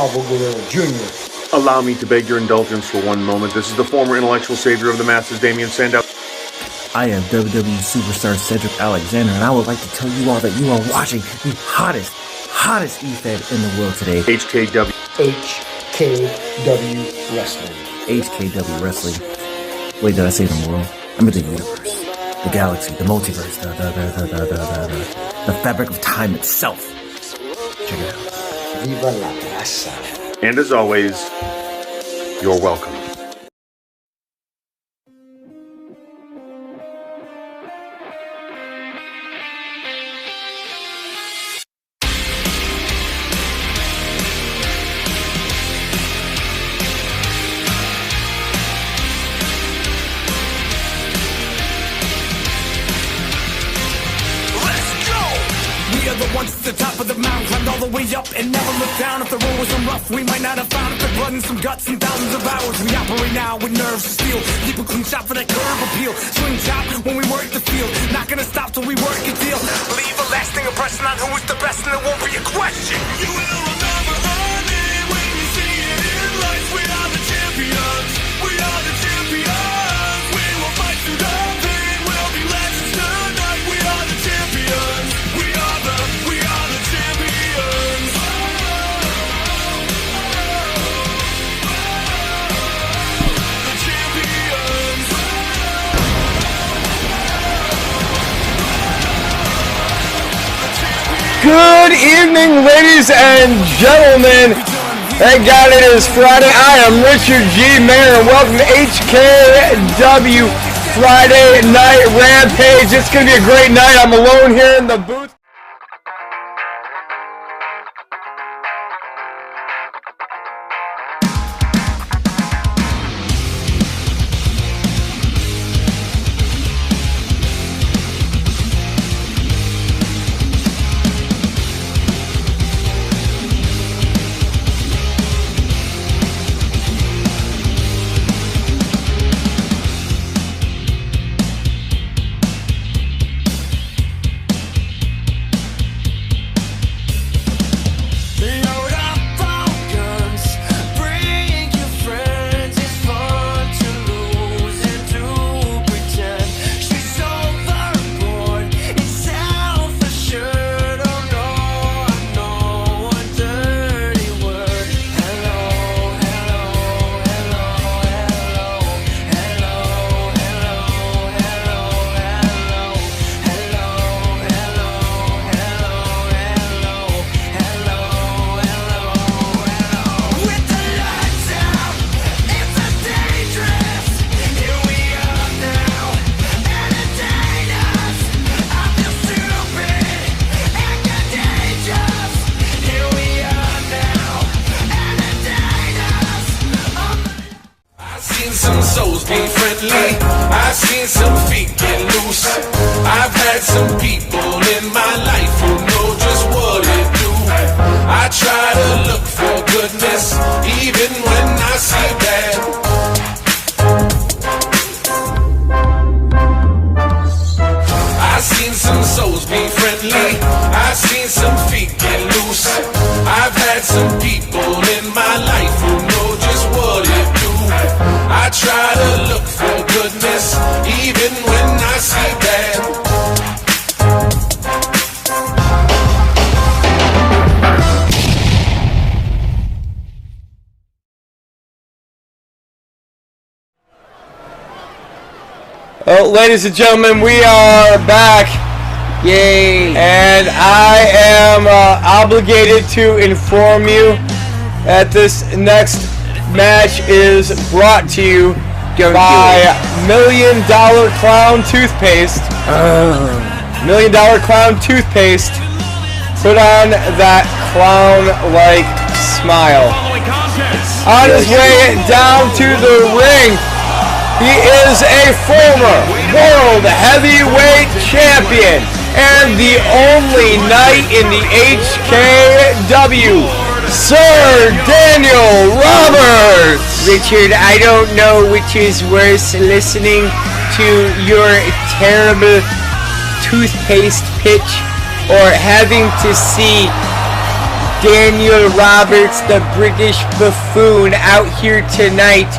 Chavo Guerrero Jr. Allow me to beg your indulgence for one moment. This is the former intellectual savior of the masses, Damian Sandow. I am WWE superstar Cedric Alexander, and I would like to tell you all that you are watching the hottest E-Fed in the world today. HKW. HKW Wrestling. HKW Wrestling. Wait, did I say the world? I mean the universe, the galaxy, the multiverse, the fabric of time itself. Check it out. Viva la raza. And as always, you're welcome. And never look down. If the road wasn't rough, we might not have found it. The blood and some guts and thousands of hours. We operate now with nerves of steel. Keep a clean shot for that curve appeal. Swing chop when we work the field. Not gonna stop till we work a deal. Leave a lasting impression on who is the best, and there won't be a question. You will remember our name when you see it in lights. We are the champions. We are the champions. We will fight through the pain. We'll be legends tonight. We are the champions. We are the champions. Good evening, ladies and gentlemen. Thank God it is Friday. I am Richard G. Mayer, and welcome to HKW Friday Night Rampage. It's going to be a great night. I'm alone here in the booth. Well, ladies and gentlemen, we are back. Yay! And I am obligated to inform you that this next match is brought to you by $1 Million Clown Toothpaste. $1 Million Clown Toothpaste. Put on that clown-like smile. On his way down to the ring, he is a former World Heavyweight Champion and the only knight in the HKW, Sir Daniel Roberts. Richard, I don't know which is worse, listening to your terrible toothpaste pitch or having to see Daniel Roberts, the British buffoon, out here tonight.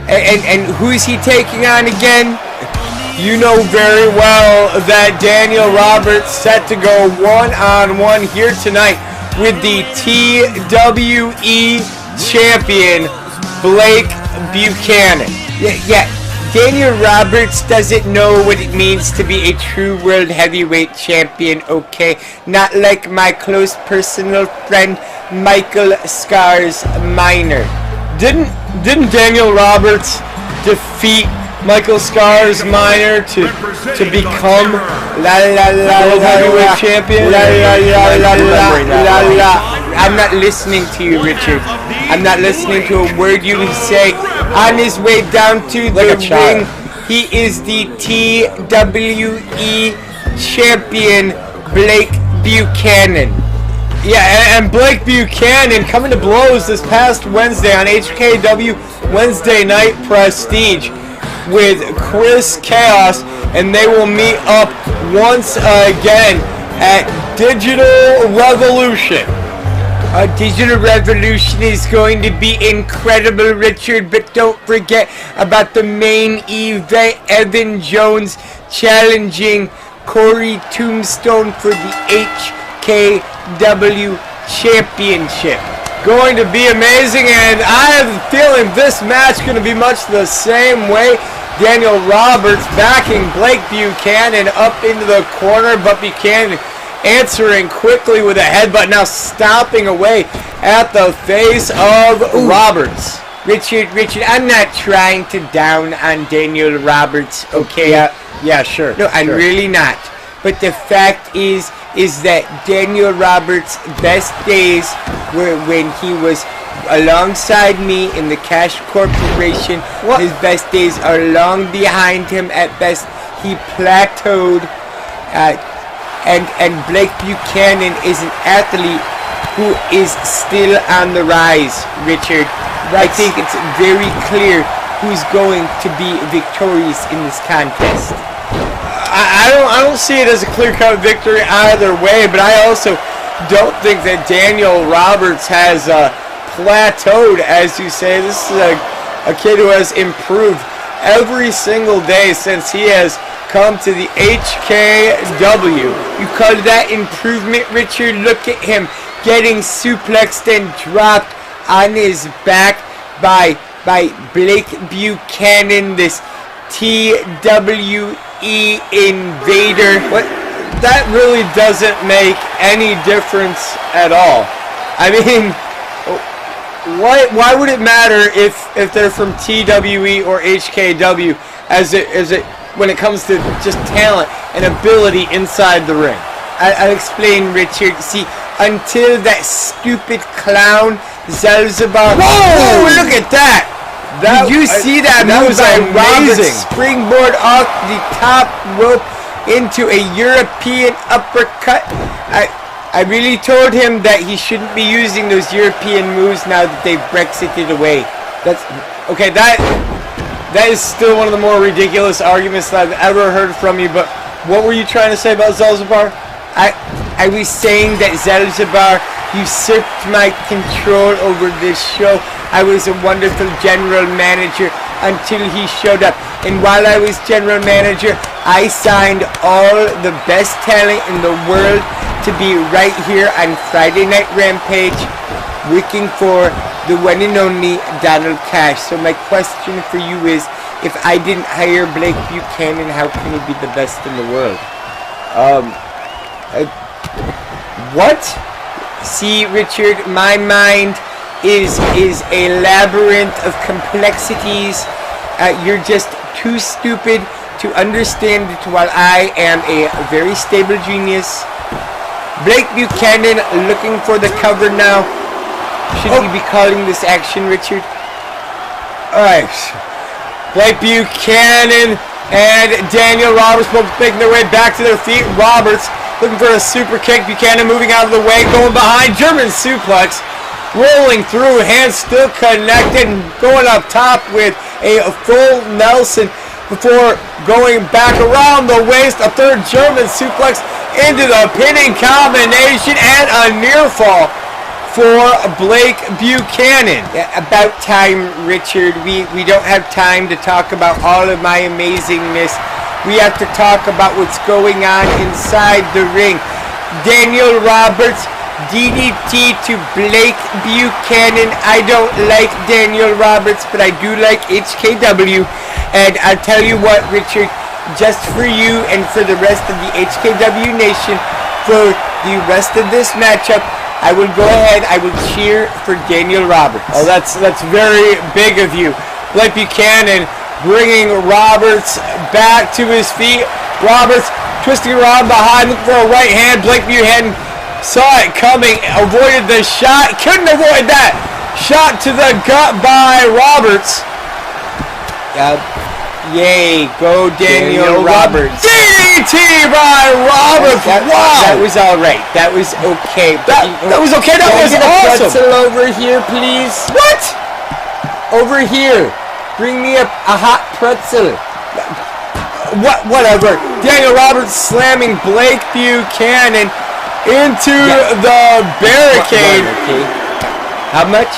And who's he taking on again? You know very well that Daniel Roberts set to go one-on-one here tonight with the TWE champion, Blake Buchanan. Yeah. Daniel Roberts doesn't know what it means to be a true world heavyweight champion, okay? Not like my close personal friend, Michael Scars Minor. Didn't Daniel Roberts defeat Michael Scars Minor to become world heavyweight champion? I'm not listening to you, Richard. I'm not listening to a word you say. On his way down to the ring, he is the TWE champion, Blake Buchanan. Yeah, and Blake Buchanan coming to blows this past Wednesday on HKW Wednesday Night Prestige with Chris Chaos, and they will meet up once again at Digital Revolution. Digital Revolution is going to be incredible, Richard, but don't forget about the main event. Evan Jones challenging Corey Tombstone for the HKW Championship. Going to be amazing, and I have a feeling this match going to be much the same way. Daniel Roberts backing Blake Buchanan up into the corner, but Buchanan answering quickly with a headbutt, now stomping away at the face of Roberts. Richard, I'm not trying to down on Daniel Roberts, okay? Yeah, sure. No, I'm really not. But the fact is that Daniel Roberts' best days were when he was alongside me in the Cash Corporation. What? His best days are long behind him. At best, he plateaued. And Blake Buchanan is an athlete who is still on the rise, Richard. I think it's very clear who's going to be victorious in this contest. I don't see it as a clear-cut victory either way, but I also don't think that Daniel Roberts has plateaued, as you say. This is a kid who has improved every single day since he has come to the HKW. You call that improvement, Richard? Look at him getting suplexed and dropped on his back by Blake Buchanan, this TWE invader. What? That really doesn't make any difference at all. I mean, why would it matter if they're from TWE or HKW as it when it comes to just talent and ability inside the ring? I'll explain, Richard. See, until that stupid clown Zalzabar. Whoa! Look at that! Did you see that move by Roberts? Springboard off the top rope into a European uppercut. I really told him that he shouldn't be using those European moves now that they've Brexited away. That's okay. That is still one of the more ridiculous arguments that I've ever heard from you. But what were you trying to say about Zalzabar? I was saying that Zalzabar usurped my control over this show. I was a wonderful general manager until he showed up. And while I was general manager, I signed all the best talent in the world to be right here on Friday Night Rampage, working for the one and only Donald Cash. So my question for you is, if I didn't hire Blake Buchanan, how can he be the best in the world? What? See, Richard, my mind is a labyrinth of complexities. You're just too stupid to understand it, while I am a very stable genius. Blake Buchanan looking for the cover now. Should we be calling this action, Richard? Alright. Blake Buchanan and Daniel Roberts both making their way back to their feet. Roberts looking for a super kick. Buchanan moving out of the way, going behind. German suplex. Rolling through, hands still connected, and going up top with a full Nelson before going back around the waist. A third German suplex into the pinning combination and a near fall for Blake Buchanan. Yeah, about time, Richard. We don't have time to talk about all of my amazingness. We have to talk about what's going on inside the ring. Daniel Roberts, DDT to Blake Buchanan. I don't like Daniel Roberts, but I do like HKW. And I'll tell you what, Richard, just for you and for the rest of the HKW Nation, for the rest of this matchup, I will go ahead, I will cheer for Daniel Roberts. Oh, that's very big of you. Blake Buchanan bringing Roberts back to his feet. Roberts twisting around behind, looking for a right hand. Blake Buchanan saw it coming, avoided the shot. Couldn't avoid that. Shot to the gut by Roberts. Yay, go Daniel Roberts. DDT by Roberts. Wow. That was all right. That was okay. That was okay. That was awesome. Pretzel over here, please. What? Over here. Bring me a hot pretzel. Whatever. Daniel Roberts slamming Blake Buchanan into the barricade. Okay. How much?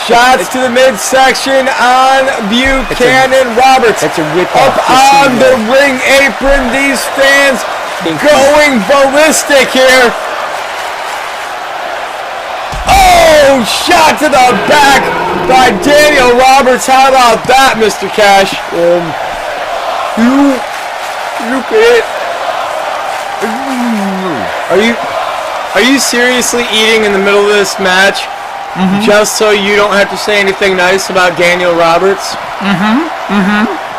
Shots to the midsection on Buchanan. Roberts That's a rip up on the ring apron. These fans going ballistic here. Oh, shot to the back by Daniel Roberts. How about that, Mr. Cash? Look at it. Are you seriously eating in the middle of this match? Just so you don't have to say anything nice about Daniel Roberts?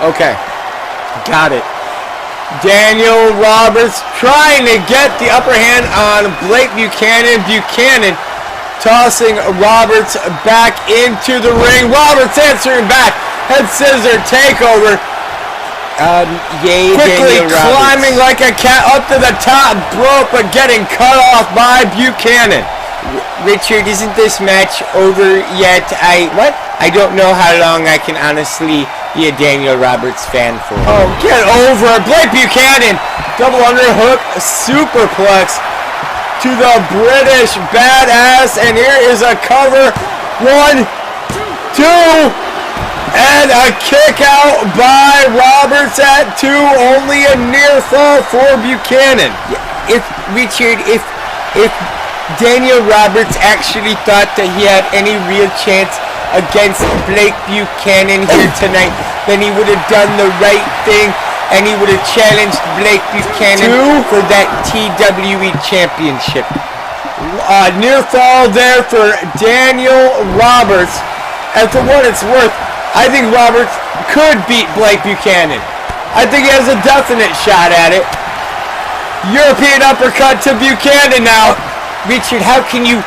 Okay. Got it. Daniel Roberts trying to get the upper hand on Blake Buchanan. Buchanan tossing Roberts back into the ring. Roberts answering back. Head scissor takeover. Yay, Quickly Daniel climbing Roberts. like a cat up to the top rope, but getting cut off by Buchanan. Richard, isn't this match over yet? I don't know how long I can honestly be a Daniel Roberts fan for. Oh, get over it. Blake Buchanan, double underhook, superplex to the British Badass, and here is a cover. 1, 2, and a kick out by Roberts at 2. Only a near fall for Buchanan. If Daniel Roberts actually thought that he had any real chance against Blake Buchanan here tonight, then he would have done the right thing and he would have challenged Blake Buchanan for that TWE championship. Near fall there for Daniel Roberts. And for what it's worth, I think Roberts could beat Blake Buchanan. I think he has a definite shot at it. European uppercut to Buchanan now. Richard, how can you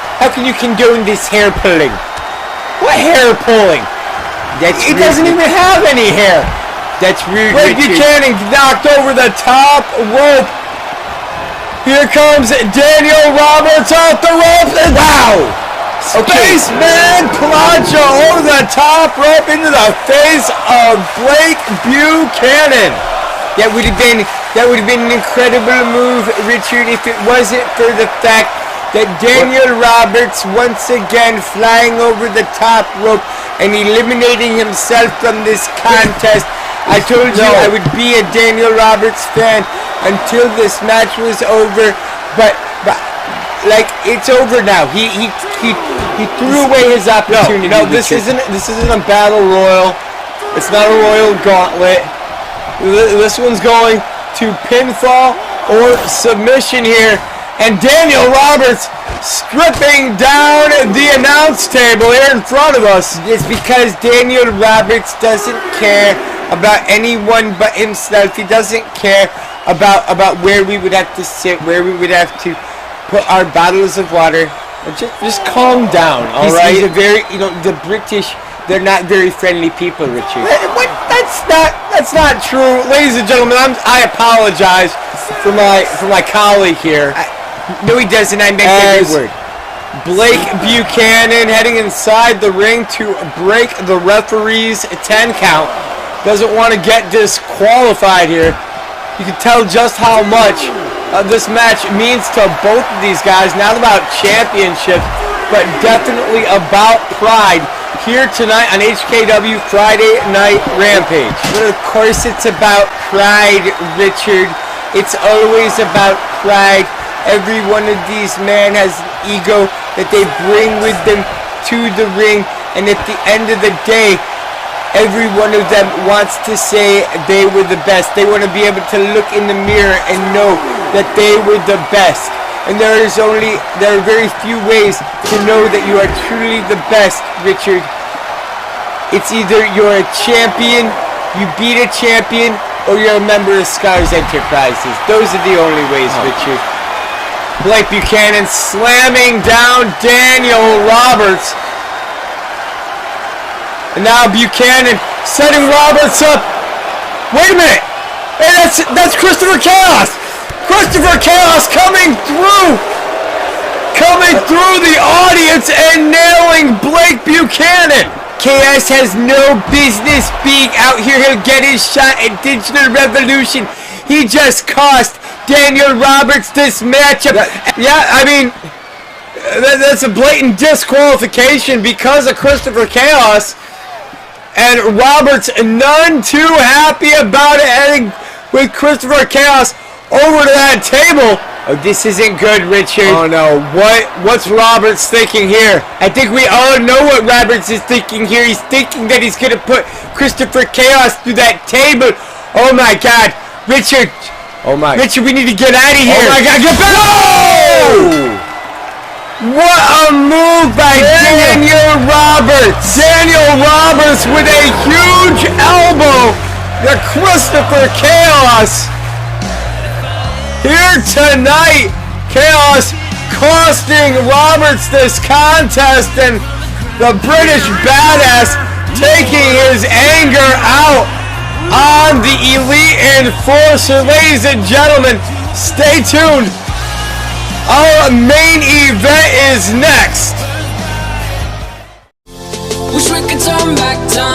condone this hair pulling? What hair pulling? He doesn't even have any hair. That's rude, Blake Richard. Buchanan knocked over the top rope. Here comes Daniel Roberts off the rope. Wow! Spaceman plancha over the top rope into the face of Blake Buchanan. That would have been an incredible move, Richard, if it wasn't for the fact that Daniel Roberts once again flying over the top rope and eliminating himself from this contest. I told you I would be a Daniel Roberts fan until this match was over, but like it's over now. He threw away his opportunity. No, this isn't a battle royal. It's not a royal gauntlet. This one's going to pinfall or submission here. And Daniel Roberts stripping down the announce table here in front of us. It's because Daniel Roberts doesn't care about anyone but himself. He doesn't care about where we would have to sit, where we would have to put our bottles of water. Just calm down, all right? He's a very, the British, they're not very friendly people, Richard. What? That's not true, ladies and gentlemen. I apologize for my colleague here. No, he doesn't. I meant every word. Blake Buchanan heading inside the ring to break the referee's 10 count. Doesn't want to get disqualified here. You can tell just how much this match means to both of these guys. Now about championships. but definitely about pride here tonight on HKW Friday Night Rampage. But of course it's about pride, Richard. It's always about pride. Every one of these men has an ego that they bring with them to the ring, and at the end of the day, every one of them wants to say they were the best. They want to be able to look in the mirror and know that they were the best. And there are very few ways to know that you are truly the best, Richard. It's either you're a champion, you beat a champion, or you're a member of Scars Enterprises. Those are the only ways, Richard. Blake Buchanan slamming down Daniel Roberts. And now Buchanan setting Roberts up. Wait a minute. Hey, that's Christopher Chaos. Christopher Chaos coming through the audience and nailing Blake Buchanan. Chaos has no business being out here. He'll get his shot at Digital Revolution. He just cost Daniel Roberts this matchup. Yeah, I mean, that's a blatant disqualification because of Christopher Chaos. And Roberts none too happy about it, heading with Christopher Chaos over to that table. Oh, this isn't good, Richard. Oh no, what's Roberts thinking here? I think we all know what Roberts is thinking here. He's thinking that he's gonna put Christopher Chaos through that table. Oh my God, Richard. Oh my. Richard, we need to get out of here. Oh my God, get back! Whoa! What a move by Daniel Roberts! Daniel Roberts with a huge elbow to Christopher Chaos. Here tonight, Chaos costing Roberts this contest, and the British Badass taking his anger out on the Elite Enforcer. Ladies and gentlemen, stay tuned. Our main event is next. Wish we could turn back time.